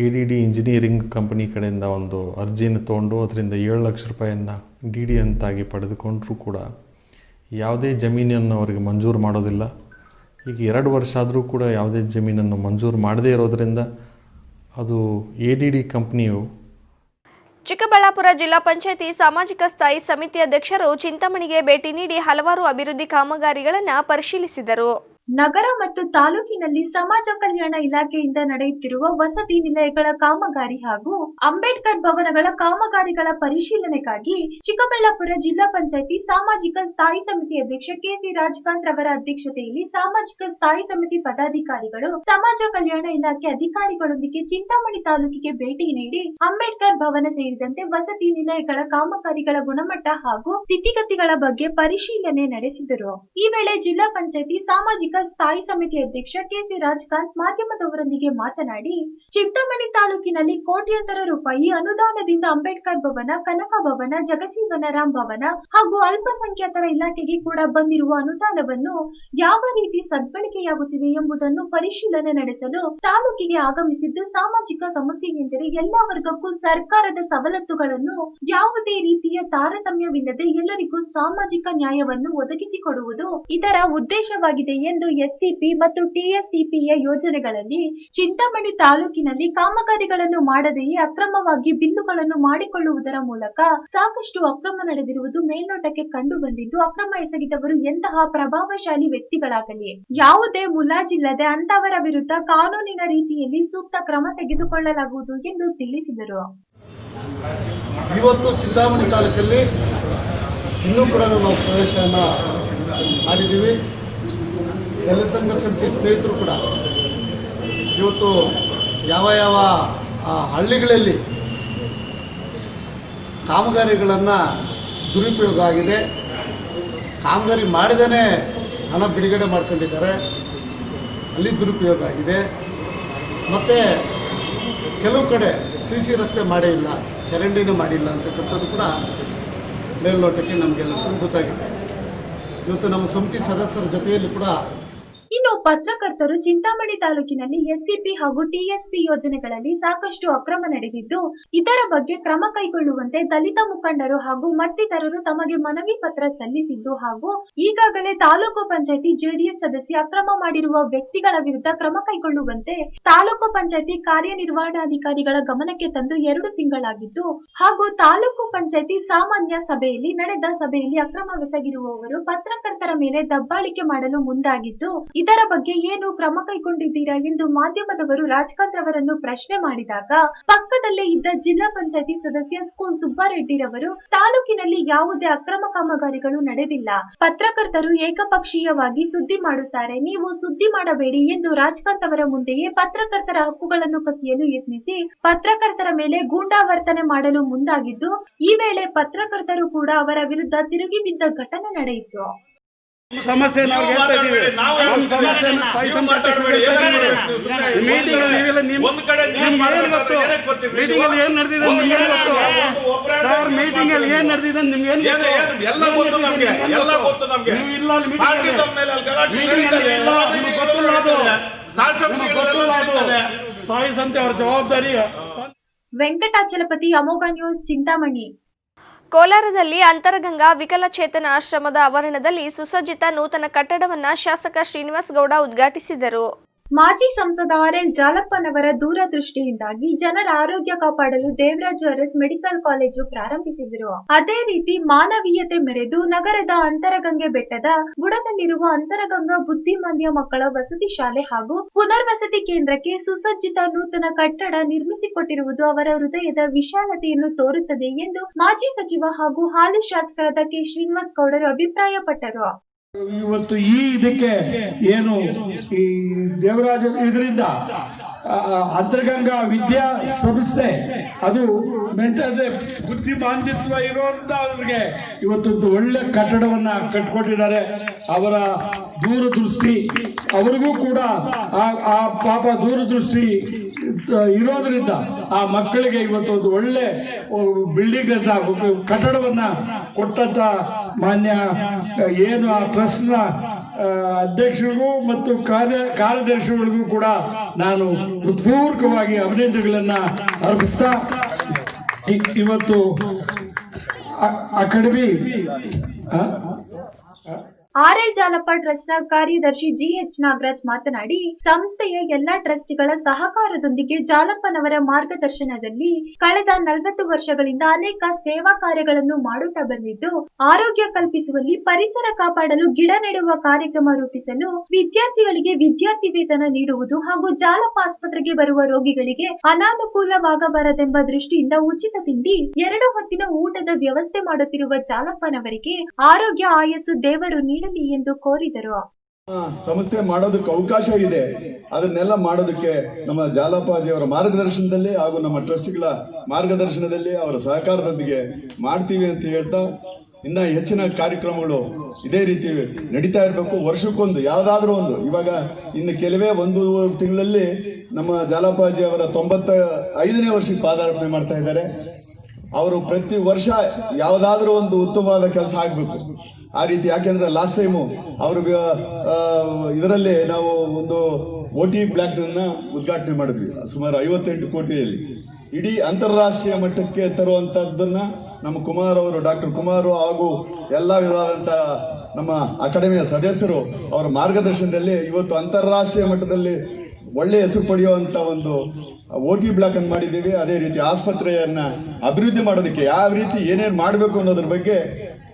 ADD ಇಂಜಿನಿಯರಿಂಗ್ ಕಂಪನಿ ಕಡೆಯಿಂದ ಒಂದು ಅರ್ಜಿಯನ್ನು ತೊಗೊಂಡು ಅದರಿಂದ 7 ಲಕ್ಷ ರೂಪಾಯಿಯನ್ನು DD ಅಂತಾಗಿ ಪಡೆದುಕೊಂಡರೂ ಕೂಡ ಯಾವುದೇ ಜಮೀನನ್ನು ಅವರಿಗೆ ಮಂಜೂರು ಮಾಡೋದಿಲ್ಲ. ಈಗ 2 ವರ್ಷ ಆದರೂ ಕೂಡ ಯಾವುದೇ ಜಮೀನನ್ನು ಮಂಜೂರು ಮಾಡದೇ ಇರೋದರಿಂದ ಅದು ADD ಕಂಪ್ನಿಯು. ಚಿಕ್ಕಬಳ್ಳಾಪುರ ಜಿಲ್ಲಾ ಪಂಚಾಯಿತಿ ಸಾಮಾಜಿಕ ಸ್ಥಾಯಿ ಸಮಿತಿ ಅಧ್ಯಕ್ಷರು ಚಿಂತಾಮಣಿಗೆ ಭೇಟಿ ನೀಡಿ ಹಲವಾರು ಅಭಿವೃದ್ಧಿ ಕಾಮಗಾರಿಗಳನ್ನು ಪರಿಶೀಲಿಸಿದರು. ನಗರ ಮತ್ತು ತಾಲೂಕಿನಲ್ಲಿ ಸಮಾಜ ಕಲ್ಯಾಣ ಇಲಾಖೆಯಿಂದ ನಡೆಯುತ್ತಿರುವ ವಸತಿ ನಿಲಯಗಳ ಕಾಮಗಾರಿ ಹಾಗೂ ಅಂಬೇಡ್ಕರ್ ಭವನಗಳ ಕಾಮಗಾರಿಗಳ ಪರಿಶೀಲನೆಗಾಗಿ ಚಿಕ್ಕಬಳ್ಳಾಪುರ ಜಿಲ್ಲಾ ಪಂಚಾಯಿತಿ ಸಾಮಾಜಿಕ ಸ್ಥಾಯಿ ಸಮಿತಿ ಅಧ್ಯಕ್ಷ KC ರಾಜಕಾಂತ್ ರವರ ಅಧ್ಯಕ್ಷತೆಯಲ್ಲಿ ಸಾಮಾಜಿಕ ಸ್ಥಾಯಿ ಸಮಿತಿ ಪದಾಧಿಕಾರಿಗಳು ಸಮಾಜ ಕಲ್ಯಾಣ ಇಲಾಖೆ ಅಧಿಕಾರಿಗಳೊಂದಿಗೆ ಚಿಂತಾಮಣಿ ತಾಲೂಕಿಗೆ ಭೇಟಿ ನೀಡಿ ಅಂಬೇಡ್ಕರ್ ಭವನ ಸೇರಿದಂತೆ ವಸತಿ ನಿಲಯಗಳ ಕಾಮಗಾರಿಗಳ ಗುಣಮಟ್ಟ ಹಾಗೂ ಸ್ಥಿತಿಗತಿಗಳ ಬಗ್ಗೆ ಪರಿಶೀಲನೆ ನಡೆಸಿದರು. ಈ ವೇಳೆ ಜಿಲ್ಲಾ ಪಂಚಾಯಿತಿ ಸಾಮಾಜಿಕ ಆಡಳಿತ ಸ್ಥಾಯಿ ಸಮಿತಿ ಅಧ್ಯಕ್ಷ ಕೆಸಿ ರಾಜ್ಕಾಂತ್ ಮಾಧ್ಯಮದವರೊಂದಿಗೆ ಮಾತನಾಡಿ, ಚಿಂತಾಮಣಿ ತಾಲೂಕಿನಲ್ಲಿ ಕೋಟ್ಯಾಂತರ ರೂಪಾಯಿ ಅನುದಾನದಿಂದ ಅಂಬೇಡ್ಕರ್ ಭವನ, ಕನಕ ಭವನ, ಜಗಜೀವನ ರಾಮ್ ಭವನ ಹಾಗೂ ಅಲ್ಪಸಂಖ್ಯಾತರ ಇಲಾಖೆಗೆ ಕೂಡ ಬಂದಿರುವ ಅನುದಾನವನ್ನು ಯಾವ ರೀತಿ ಸದ್ಬಳಕೆಯಾಗುತ್ತಿದೆ ಎಂಬುದನ್ನು ಪರಿಶೀಲನೆ ನಡೆಸಲು ತಾಲೂಕಿಗೆ ಆಗಮಿಸಿದ್ದು, ಸಾಮಾಜಿಕ ಸಮಸ್ಯೆ ಎಂದರೆ ಎಲ್ಲಾ ವರ್ಗಕ್ಕೂ ಸರ್ಕಾರದ ಸವಲತ್ತುಗಳನ್ನು ಯಾವುದೇ ರೀತಿಯ ತಾರತಮ್ಯವಿಲ್ಲದೆ ಎಲ್ಲರಿಗೂ ಸಾಮಾಜಿಕ ನ್ಯಾಯವನ್ನು ಒದಗಿಸಿಕೊಡುವುದು ಇದರ ಉದ್ದೇಶವಾಗಿದೆ ಎಂದು ಎಸ್ಸಿಪಿ ಮತ್ತು ಟಿಎಸ್ಸಿಪಿಯ ಯೋಜನೆಗಳಲ್ಲಿ ಚಿಂತಾಮಣಿ ತಾಲೂಕಿನಲ್ಲಿ ಕಾಮಗಾರಿಗಳನ್ನು ಮಾಡದೆಯೇ ಅಕ್ರಮವಾಗಿ ಬಿಲ್ಲುಗಳನ್ನು ಮಾಡಿಕೊಳ್ಳುವುದರ ಮೂಲಕ ಸಾಕಷ್ಟು ಅಕ್ರಮ ನಡೆದಿರುವುದು ಮೇಲ್ನೋಟಕ್ಕೆ ಕಂಡು ಬಂದಿದ್ದು, ಅಕ್ರಮ ಎಸಗಿದವರು ಎಂತಹ ಪ್ರಭಾವಶಾಲಿ ವ್ಯಕ್ತಿಗಳಾಗಲಿ ಯಾವುದೇ ಮುಲಾಜಿಲ್ಲದೆ ಅಂತವರ ವಿರುದ್ಧ ಕಾನೂನಿನ ರೀತಿಯಲ್ಲಿ ಸೂಕ್ತ ಕ್ರಮ ತೆಗೆದುಕೊಳ್ಳಲಾಗುವುದು ಎಂದು ತಿಳಿಸಿದರು. ಇವತ್ತು ಚಿಂತಾಮಣಿ ತಾಲೂಕಲ್ಲಿ ಇನ್ನೂ ಕೂಡ ನಾವು ಪ್ರವೇಶನ ಮಾಡಿದ್ದೀವಿ. ಎಲ್ಲ ಸಂಘ ಸಮಿತಿ ಸ್ನೇಹಿತರು ಕೂಡ ಇವತ್ತು ಯಾವ ಯಾವ ಹಳ್ಳಿಗಳಲ್ಲಿ ಕಾಮಗಾರಿಗಳನ್ನು ದುರುಪಯೋಗ ಆಗಿದೆ, ಕಾಮಗಾರಿ ಮಾಡದೇ ಹಣ ಬಿಡುಗಡೆ ಮಾಡ್ಕೊಂಡಿದ್ದಾರೆ, ಅಲ್ಲಿ ದುರುಪಯೋಗ ಆಗಿದೆ. ಮತ್ತು ಕೆಲವು ಕಡೆ ಸಿ ರಸ್ತೆ ಮಾಡೇ ಇಲ್ಲ, ಚರಂಡಿನೂ ಮಾಡಿಲ್ಲ ಅಂತಕ್ಕಂಥದ್ದು ಕೂಡ ಮೇಲ್ನೋಟಕ್ಕೆ ನಮಗೆಲ್ಲರಿಗೂ ಗೊತ್ತಾಗಿದೆ. ಇವತ್ತು ನಮ್ಮ ಸಮಿತಿ ಸದಸ್ಯರ ಜೊತೆಯಲ್ಲಿ ಕೂಡ ಇನ್ನು ಪತ್ರಕರ್ತರು ಚಿಂತಾಮಣಿ ತಾಲೂಕಿನಲ್ಲಿ ಎಸ್ಸಿಪಿ ಹಾಗೂ ಟಿಎಸ್ಪಿ ಯೋಜನೆಗಳಲ್ಲಿ ಸಾಕಷ್ಟು ಅಕ್ರಮ ನಡೆದಿದ್ದು, ಇದರ ಬಗ್ಗೆ ಕ್ರಮ ಕೈಗೊಳ್ಳುವಂತೆ ದಲಿತ ಮುಖಂಡರು ಹಾಗೂ ಮತ್ತಿತರರು ತಮಗೆ ಮನವಿ ಪತ್ರ ಸಲ್ಲಿಸಿದ್ದು ಹಾಗೂ ಈಗಾಗಲೇ ತಾಲೂಕು ಪಂಚಾಯತಿ ಜೆಡಿಎಸ್ ಸದಸ್ಯ ಅಕ್ರಮ ಮಾಡಿರುವ ವ್ಯಕ್ತಿಗಳ ವಿರುದ್ಧ ಕ್ರಮ ಕೈಗೊಳ್ಳುವಂತೆ ತಾಲೂಕು ಪಂಚಾಯತಿ ಕಾರ್ಯನಿರ್ವಹಣಾಧಿಕಾರಿಗಳ ಗಮನಕ್ಕೆ ತಂದು 2 ತಿಂಗಳಾಗಿದ್ದು ಹಾಗೂ ತಾಲೂಕು ಪಂಚಾಯತಿ ಸಾಮಾನ್ಯ ಸಭೆಯಲ್ಲಿ ನಡೆದ ಸಭೆಯಲ್ಲಿ ಅಕ್ರಮವೆಸಗಿರುವವರು ಪತ್ರಕರ್ತರ ಮೇಲೆ ದಬ್ಬಾಳಿಕೆ ಮಾಡಲು ಮುಂದಾಗಿದ್ದು, ಇದರ ಬಗ್ಗೆ ಏನು ಕ್ರಮ ಕೈಗೊಂಡಿದ್ದೀರಾ ಎಂದು ಮಾಧ್ಯಮದವರು ರಾಜ್ಕಾಂತ್ ಅವರನ್ನು ಪ್ರಶ್ನೆ ಮಾಡಿದಾಗ, ಪಕ್ಕದಲ್ಲೇ ಇದ್ದ ಜಿಲ್ಲಾ ಪಂಚಾಯತಿ ಸದಸ್ಯ ಸ್ಕೂಲ್ ಸುಬ್ಬಾರೆಡ್ಡಿರವರು ತಾಲೂಕಿನಲ್ಲಿ ಯಾವುದೇ ಅಕ್ರಮ ಕಾಮಗಾರಿಗಳು ನಡೆದಿಲ್ಲ, ಪತ್ರಕರ್ತರು ಏಕಪಕ್ಷೀಯವಾಗಿ ಸುದ್ದಿ ಮಾಡುತ್ತಾರೆ, ನೀವು ಸುದ್ದಿ ಮಾಡಬೇಡಿ ಎಂದು ರಾಜ್ಕಾಂತ್ ಅವರ ಮುಂದೆಯೇ ಪತ್ರಕರ್ತರ ಹಕ್ಕುಗಳನ್ನು ಕಸಿಯಲು ಯತ್ನಿಸಿ ಪತ್ರಕರ್ತರ ಮೇಲೆ ಗೂಂಡಾವರ್ತನೆ ಮಾಡಲು ಮುಂದಾಗಿದ್ದು, ಈ ವೇಳೆ ಪತ್ರಕರ್ತರು ಕೂಡ ಅವರ ವಿರುದ್ಧ ತಿರುಗಿ ಬಿದ್ದ ಘಟನೆ ನಡೆಯಿತು. ಸಮಸ್ಯೆ ಜವಾಬ್ದಾರಿ. ವೆಂಕಟಾಚಲಪತಿ, ಅಮೋಘ ನ್ಯೂಸ್, ಚಿಂತಾಮಣಿ. ಕೋಲಾರದಲ್ಲಿ ಅಂತರಗಂಗಾ ವಿಕಲಚೇತನ ಆಶ್ರಮದ ಆವರಣದಲ್ಲಿ ಸುಸಜ್ಜಿತ ನೂತನ ಕಟ್ಟಡವನ್ನು ಶಾಸಕ ಶ್ರೀನಿವಾಸ್ ಗೌಡ ಉದ್ಘಾಟಿಸಿದರು. ಮಾಜಿ ಸಂಸದ ಆರ್.ಎಲ್. ಜಾಲಪ್ಪನವರ ದೂರದೃಷ್ಟಿಯಿಂದಾಗಿ ಜನರ ಆರೋಗ್ಯ ಕಾಪಾಡಲು ದೇವರಾಜು ಅರಸ್ ಮೆಡಿಕಲ್ ಕಾಲೇಜು ಪ್ರಾರಂಭಿಸಿದರು. ಅದೇ ರೀತಿ ಮಾನವೀಯತೆ ಮೆರೆದು ನಗರದ ಅಂತರಗಂಗೆ ಬೆಟ್ಟದ ಬುಡದಲ್ಲಿರುವ ಅಂತರಗಂಗಾ ಬುದ್ಧಿಮಾಂದ್ಯ ಮಕ್ಕಳ ವಸತಿ ಶಾಲೆ ಹಾಗೂ ಪುನರ್ವಸತಿ ಕೇಂದ್ರಕ್ಕೆ ಸುಸಜ್ಜಿತ ನೂತನ ಕಟ್ಟಡ ನಿರ್ಮಿಸಿಕೊಟ್ಟಿರುವುದು ಅವರ ಹೃದಯದ ವಿಶಾಲತೆಯನ್ನು ತೋರುತ್ತದೆ ಎಂದು ಮಾಜಿ ಸಚಿವ ಹಾಗೂ ಹಾಲಿ ಶಾಸಕರಾದ ಕೆ. ಶ್ರೀನಿವಾಸ್ ಗೌಡರು ಅಭಿಪ್ರಾಯಪಟ್ಟರು. ಇವತ್ತು ಈ ಇದಕ್ಕೆ ಏನು ಈ ದೇವರಾಜ ಇದರಿಂದ ಅಂತರಗಂಗಾ ವಿದ್ಯಾ ಸಂಸ್ಥೆ ಅದು ಮೆಂಟಲ್ ಬುದ್ಧಿಮಾಂದ್ಯತ್ವ ಇರುವಂತವ್ರಿಗೆ ಇವತ್ತೊಂದು ಒಳ್ಳೆ ಕಟ್ಟಡವನ್ನ ಕಟ್ಕೊಟ್ಟಿದ್ದಾರೆ. ಅವರ ದೂರದೃಷ್ಟಿ ಅವರಿಗೂ ಕೂಡ ಆ ಪಾಪ ದೂರದೃಷ್ಟಿ ಇರೋದ್ರಿಂದ ಆ ಮಕ್ಕಳಿಗೆ ಇವತ್ತೊಂದು ಒಳ್ಳೆ ಬಿಲ್ಡಿಂಗ್ ಅಂತ ಕಟ್ಟಡವನ್ನ ಕೊಟ್ಟಂತ ಮಾನ್ಯ ಏನು ಆ ಟ್ರಸ್ಟ್ನ ಅಧ್ಯಕ್ಷರಿಗೂ ಮತ್ತು ಕಾರ್ಯದರ್ಶಿಗಳಿಗೂ ಕೂಡ ನಾನು ಹೃತ್ಪೂರ್ವಕವಾಗಿ ಅಭಿನಂದನೆಗಳನ್ನ ಅರ್ಪಿಸ್ತಾ ಇವತ್ತು ಅಕಾಡೆಮಿ ಆರ್.ಎಲ್. ಜಾಲಪ್ಪ ಟ್ರಸ್ಟ್ನ ಕಾರ್ಯದರ್ಶಿ ಜಿ.ಎಚ್. ನಾಗರಾಜ್ ಮಾತನಾಡಿ, ಸಂಸ್ಥೆಯ ಎಲ್ಲಾ ಟ್ರಸ್ಟ್ಗಳ ಸಹಕಾರದೊಂದಿಗೆ ಜಾಲಪ್ಪನವರ ಮಾರ್ಗದರ್ಶನದಲ್ಲಿ ಕಳೆದ 40 ವರ್ಷಗಳಿಂದ ಅನೇಕ ಸೇವಾ ಕಾರ್ಯಗಳನ್ನು ಮಾಡುತ್ತಾ ಬಂದಿದ್ದು, ಆರೋಗ್ಯ ಕಲ್ಪಿಸುವಲ್ಲಿ, ಪರಿಸರ ಕಾಪಾಡಲು ಗಿಡ ನೆಡುವ ಕಾರ್ಯಕ್ರಮ ರೂಪಿಸಲು, ವಿದ್ಯಾರ್ಥಿಗಳಿಗೆ ವಿದ್ಯಾರ್ಥಿ ವೇತನ ನೀಡುವುದು ಹಾಗೂ ಜಾಲಪ್ಪ ಆಸ್ಪತ್ರೆಗೆ ಬರುವ ರೋಗಿಗಳಿಗೆ ಅನಾನುಕೂಲವಾಗಬಾರದೆಂಬ ದೃಷ್ಟಿಯಿಂದ ಉಚಿತ ತಿಂಡಿ, 2 ಹೊತ್ತಿನ ಊಟದ ವ್ಯವಸ್ಥೆ ಮಾಡುತ್ತಿರುವ ಜಾಲಪ್ಪನವರಿಗೆ ಆರೋಗ್ಯ ಆಯಸ್ಸು ದೇವರು ನೀಡಲಿ ಎಂದು ಕೋರಿದರು. ಸಂಸ್ಥೆ ಮಾಡೋದಕ್ಕೆ ಅವಕಾಶ ಇದೆ. ಅದನ್ನೆಲ್ಲ ಮಾಡೋದಕ್ಕೆ ನಮ್ಮ ಜಾಲಪ್ಪಾಜಿಯವರ ಮಾರ್ಗದರ್ಶನದಲ್ಲಿ ಹಾಗೂ ನಮ್ಮ ಟ್ರಸ್ಟಿಗಳ ಮಾರ್ಗದರ್ಶನದಲ್ಲಿ ಅವರ ಸಹಕಾರದೊಂದಿಗೆ ಮಾಡ್ತೀವಿ ಅಂತ ಹೇಳ್ತಾ ಇನ್ನು ಹೆಚ್ಚಿನ ಕಾರ್ಯಕ್ರಮಗಳು ಇದೇ ರೀತಿ ನಡೀತಾ ಇರಬೇಕು. ವರ್ಷಕ್ಕೊಂದು ಯಾವುದಾದ್ರೂ ಒಂದು, ಇವಾಗ ಇನ್ನು ಕೆಲವೇ ಒಂದು ತಿಂಗಳಲ್ಲಿ ನಮ್ಮ ಜಾಲಪ್ಪಾಜಿ ಅವರ 95ನೇ ವರ್ಷಕ್ಕೆ ಪಾದಾರ್ಪಣೆ ಮಾಡ್ತಾ ಇದ್ದಾರೆ. ಅವರು ಪ್ರತಿ ವರ್ಷ ಯಾವುದಾದ್ರೂ ಒಂದು ಉತ್ತಮವಾದ ಕೆಲಸ ಆಗಬೇಕು ಆ ರೀತಿ. ಯಾಕೆಂದ್ರೆ ಲಾಸ್ಟ್ ಟೈಮು ಅವರು ಇದರಲ್ಲಿ ನಾವು ಒಂದು OT ಬ್ಲಾಕ್ನ ಉದ್ಘಾಟನೆ ಮಾಡಿದ್ವಿ ಸುಮಾರು 58 ಕೋಟಿಯಲ್ಲಿ. ಇಡೀ ಅಂತಾರಾಷ್ಟ್ರೀಯ ಮಟ್ಟಕ್ಕೆ ತರುವಂಥದ್ದನ್ನ ನಮ್ಮ ಕುಮಾರ್ ಅವರು, ಡಾಕ್ಟರ್ ಕುಮಾರ್ ಹಾಗೂ ಎಲ್ಲ ವಿಧವಾದಂಥ ನಮ್ಮ ಅಕಾಡೆಮಿಯ ಸದಸ್ಯರು ಅವರ ಮಾರ್ಗದರ್ಶನದಲ್ಲಿ ಇವತ್ತು ಅಂತಾರಾಷ್ಟ್ರೀಯ ಮಟ್ಟದಲ್ಲಿ ಒಳ್ಳೆಯ ಹೆಸರು ಪಡೆಯುವಂಥ ಒಂದು OT ಬ್ಲಾಕ್ ಅನ್ನು ಮಾಡಿದ್ದೀವಿ. ಅದೇ ರೀತಿ ಆಸ್ಪತ್ರೆಯನ್ನ ಅಭಿವೃದ್ಧಿ ಮಾಡೋದಕ್ಕೆ ಯಾವ ರೀತಿ ಏನೇನು ಮಾಡಬೇಕು ಅನ್ನೋದ್ರ ಬಗ್ಗೆ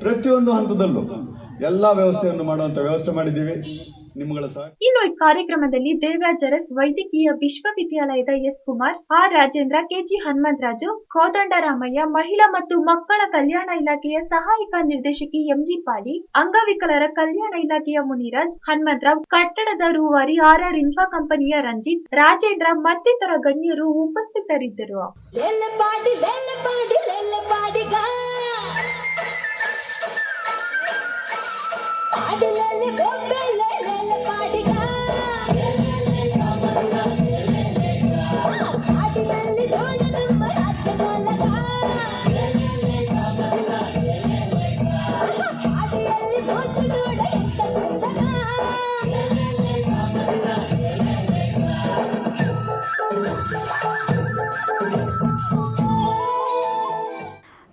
ಪ್ರತಿಯೊಂದು ಹಂತದಲ್ಲೂ ಎಲ್ಲ ವ್ಯವಸ್ಥೆಯನ್ನು ಮಾಡುವಂಥ ವ್ಯವಸ್ಥೆ ಮಾಡಿದ್ದೀವಿ. ನಿಮ್ಮಗಳ ಇನ್ನು ಈ ಕಾರ್ಯಕ್ರಮದಲ್ಲಿ ದೇವರಾಜ್ ಅರಸ್ ವೈದ್ಯಕೀಯ ವಿಶ್ವವಿದ್ಯಾಲಯದ S Kumar, R Rajendra, KG Hanumantharaju, Kodandaramaiah, ಮಹಿಳಾ ಮತ್ತು ಮಕ್ಕಳ ಕಲ್ಯಾಣ ಇಲಾಖೆಯ ಸಹಾಯಕ ನಿರ್ದೇಶಕಿ ಎಂಜಿ ಪಾಲಿ, ಅಂಗವಿಕಲರ ಕಲ್ಯಾಣ ಇಲಾಖೆಯ ಮುನಿರಾಜ್, ಹನುಮಂತರಾವ್, ಕಟ್ಟಡದ ರೂವಾರಿ RR ಇನ್ಫಾ ಕಂಪನಿಯ ರಂಜಿತ್, ರಾಜೇಂದ್ರ ಮತ್ತಿತರ ಗಣ್ಯರು ಉಪಸ್ಥಿತರಿದ್ದರು.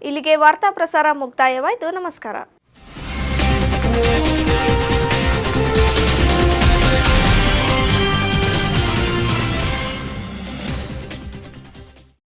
ಇಲ್ಲಿಗೆ ವಾರ್ತಾ ಪ್ರಸಾರ ಮುಕ್ತಾಯವಾಯಿತು. ನಮಸ್ಕಾರ.